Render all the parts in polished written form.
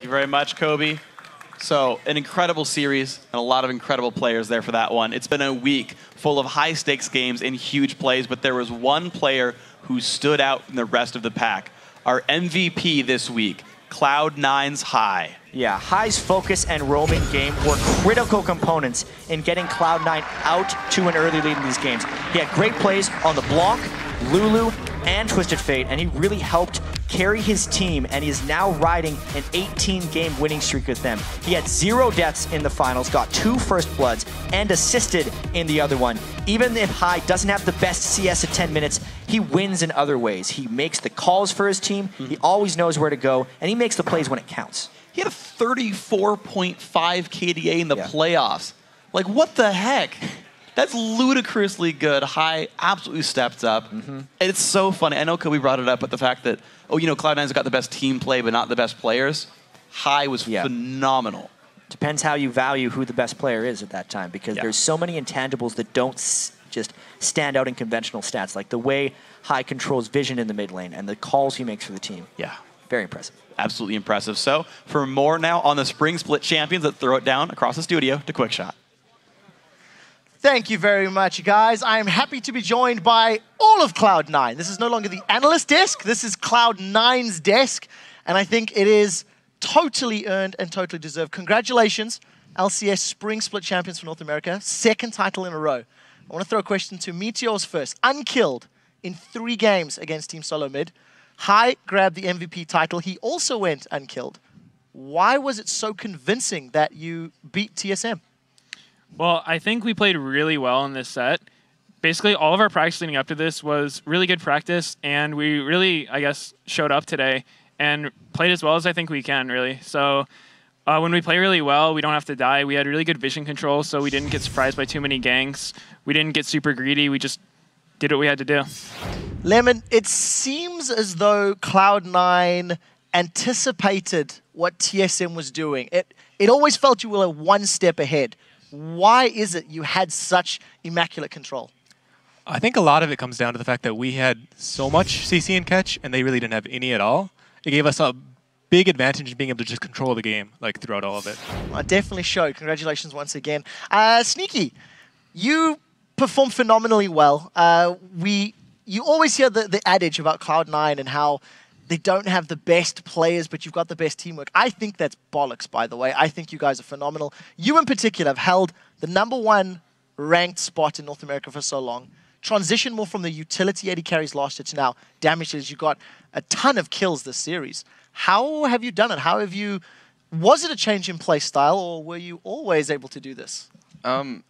you very much, Kobe. So, an incredible series and a lot of incredible players there for that one. It's been a week full of high-stakes games and huge plays, but there was one player who stood out from the rest of the pack. Our MVP this week, Cloud9's High. Yeah, High's focus and roaming game were critical components in getting Cloud9 out to an early lead in these games. He had great plays on the block, Lulu, and Twisted Fate, and he really helped carry his team, and he is now riding an 18-game winning streak with them. He had 0 deaths in the finals, got 2 first bloods, and assisted in the other one. Even if High doesn't have the best CS at 10 minutes, he wins in other ways. He makes the calls for his team, he always knows where to go, and he makes the plays when it counts. He had a 34.5 KDA in the playoffs. Like, what the heck? That's ludicrously good. High absolutely stepped up. And it's so funny. I know Kobe brought it up, but the fact that, oh, you know, Cloud9's got the best team play, but not the best players. High was phenomenal. Depends how you value who the best player is at that time, because there's so many intangibles that don't just stand out in conventional stats, like the way High controls vision in the mid lane and the calls he makes for the team. Yeah. Very impressive. Absolutely impressive. So, for more now on the Spring Split champions, let's throw it down across the studio to Quickshot. Thank you very much, guys. I am happy to be joined by all of Cloud9. This is no longer the analyst desk. This is Cloud9's desk. And I think it is totally earned and totally deserved. Congratulations, LCS Spring Split champions for North America. 2nd title in a row. I want to throw a question to Meteors first. Unkilled in 3 games against Team Solo Mid. High grabbed the MVP title. He also went unkilled. Why was it so convincing that you beat TSM? Well, I think we played really well in this set. Basically, all of our practice leading up to this was really good practice, and we really, I guess, showed up today and played as well as I think we can, really. So when we play really well, we don't have to die. We had really good vision control, so we didn't get surprised by too many ganks. We didn't get super greedy. We just did what we had to do. Lemon, it seems as though Cloud9 anticipated what TSM was doing. It always felt you were 1 step ahead. Why is it you had such immaculate control? I think a lot of it comes down to the fact that we had so much CC and catch, and they really didn't have any at all. It gave us a big advantage in being able to just control the game throughout all of it. Well, it definitely showed. Congratulations once again. Sneaky, you performed phenomenally well. You always hear the adage about Cloud9 and how they don't have the best players, but you've got the best teamwork. I think that's bollocks, by the way. I think you guys are phenomenal. You in particular have held the #1 ranked spot in North America for so long. Transition more from the utility AD carries last year to now damages. You got a ton of kills this series. How have you done it? Was it a change in play style, or were you always able to do this?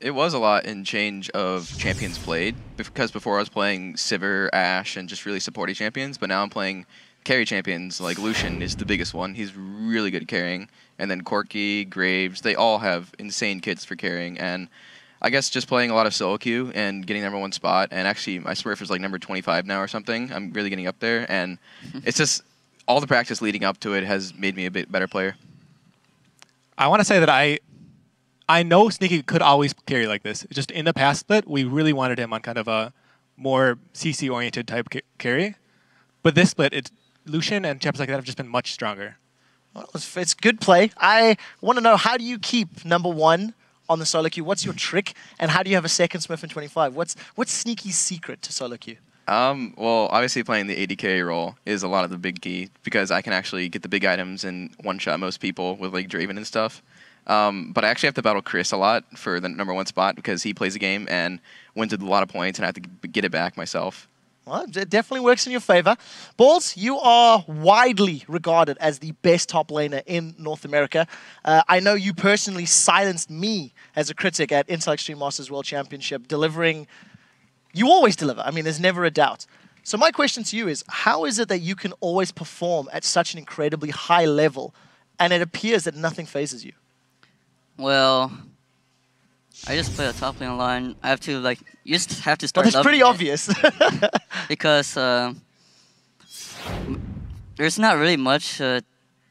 It was a lot in change of champions played, because before I was playing Sivir, Ashe, and just really supporty champions, but now I'm playing carry champions. Like Lucian is the biggest one. He's really good carrying. And then Corki, Graves, they all have insane kits for carrying. And I guess just playing a lot of solo queue and getting #1 spot. And actually, my Smurf is like number 25 now or something. I'm really getting up there. And it's just all the practice leading up to it has made me a bit better player. I want to say that I know Sneaky could always carry like this. Just in the past split, we really wanted him on kind of a more CC-oriented type carry. But this split, Lucian and champs like that have just been much stronger. Well, it's good play. I want to know, how do you keep #1 on the solo queue? What's your trick? And how do you have a 2nd Smurf in 25? What's Sneaky's secret to solo queue? Well, obviously playing the AD carry role is a lot of the big key, because I can actually get the big items and one-shot most people with like Draven and stuff. But I actually have to battle Chris a lot for the #1 spot, because he plays the game and wins with a lot of points, and I have to get it back myself. Well, it definitely works in your favor. Balls, you are widely regarded as the best top laner in North America. I know you personally silenced me as a critic at Intel Extreme Masters World Championship, delivering. You always deliver. I mean, there's never a doubt. So my question to you is, how is it that you can always perform at such an incredibly high level, and it appears that nothing phases you? Well, I just play a top lane line. I have to, you just have to start. Well, that's pretty obvious. Because there's not really much to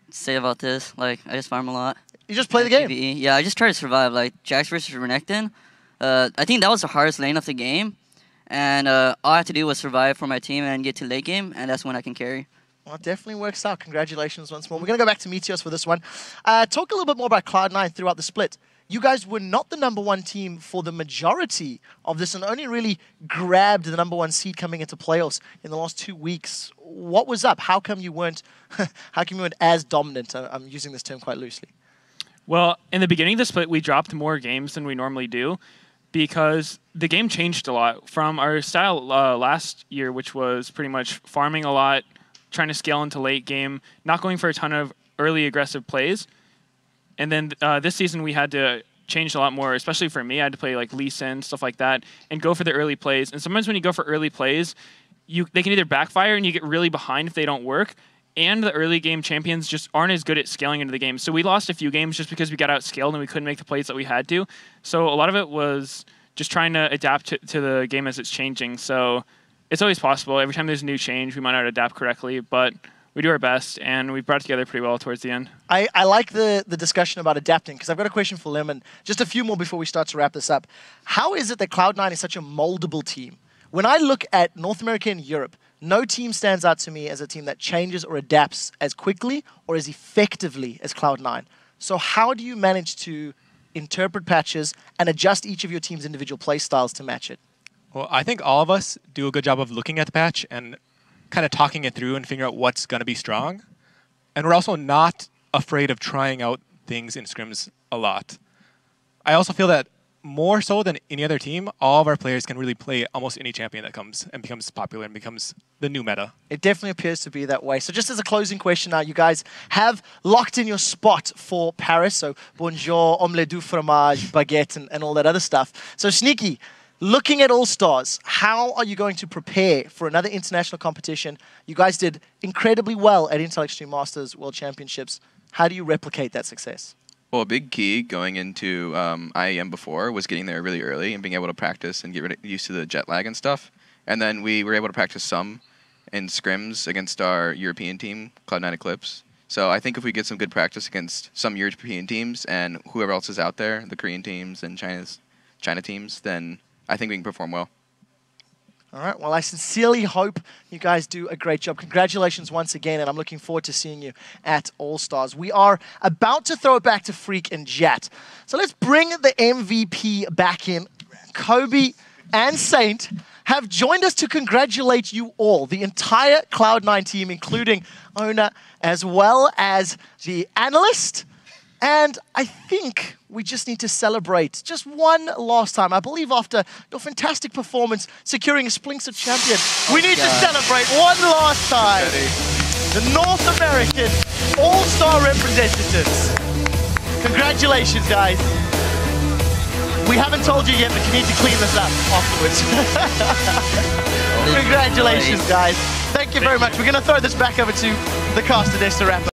say about this. I just farm a lot. You just play the game? PvE. Yeah, I just try to survive. Jax versus Renekton. I think that was the hardest lane of the game. And all I had to do was survive for my team and get to late game, and that's when I can carry. Well, it definitely works out. Congratulations once more. We're going to go back to Meteos for this one. Talk a little bit more about Cloud9 throughout the split. You guys were not the #1 team for the majority of this and only really grabbed the #1 seed coming into playoffs in the last 2 weeks. What was up? How come you weren't as dominant? I'm using this term quite loosely. Well, in the beginning of the split, we dropped more games than we normally do because the game changed a lot from our style last year, which was pretty much farming a lot, trying to scale into late game, not going for a ton of early aggressive plays. And then this season we had to change a lot more, especially for me. I had to play like Lee Sin, stuff like that, and go for the early plays. And sometimes when you go for early plays, they can either backfire and you get really behind if they don't work, and the early game champions just aren't as good at scaling into the game. So we lost a few games just because we got outscaled and we couldn't make the plays that we had to. So a lot of it was just trying to adapt to the game as it's changing. So it's always possible. Every time there's a new change, we might not adapt correctly, but we do our best, and we brought it together pretty well towards the end. I like the discussion about adapting, because I've got a question for Lemon. Just a few more before we start to wrap this up. How is it that Cloud9 is such a moldable team? When I look at North America and Europe, no team stands out to me as a team that changes or adapts as quickly or as effectively as Cloud9. So how do you manage to interpret patches and adjust each of your team's individual play styles to match it? Well, I think all of us do a good job of looking at the patch and kind of talking it through and figuring out what's going to be strong. And we're also not afraid of trying out things in scrims a lot. I also feel that more so than any other team, all of our players can really play almost any champion that comes and becomes popular and becomes the new meta. It definitely appears to be that way. So just as a closing question now, you guys have locked in your spot for Paris. So bonjour, omelette du fromage, baguette, and all that other stuff. So Sneaky, looking at All-Stars, how are you going to prepare for another international competition? You guys did incredibly well at Intel Extreme Masters World Championships. How do you replicate that success? Well, a big key going into IEM before was getting there really early and being able to practice and get used to the jet lag and stuff. And then we were able to practice some in scrims against our European team, Cloud9 Eclipse. So I think if we get some good practice against some European teams and whoever else is out there, the Korean teams and China teams, then I think we can perform well. All right, well, I sincerely hope you guys do a great job. Congratulations once again, and I'm looking forward to seeing you at All-Stars. We are about to throw it back to Freak and Jat. So let's bring the MVP back in. Kobe and Saint have joined us to congratulate you all, the entire Cloud9 team, including Ona, as well as the analyst. And I think we just need to celebrate just one last time. I believe after your fantastic performance securing a Splinks of Champion, we need to celebrate one last time. The North American All-Star representatives. Congratulations, guys. We haven't told you yet, but you need to clean this up afterwards. Congratulations, guys. Thank you very much. We're going to throw this back over to the cast today to wrap up.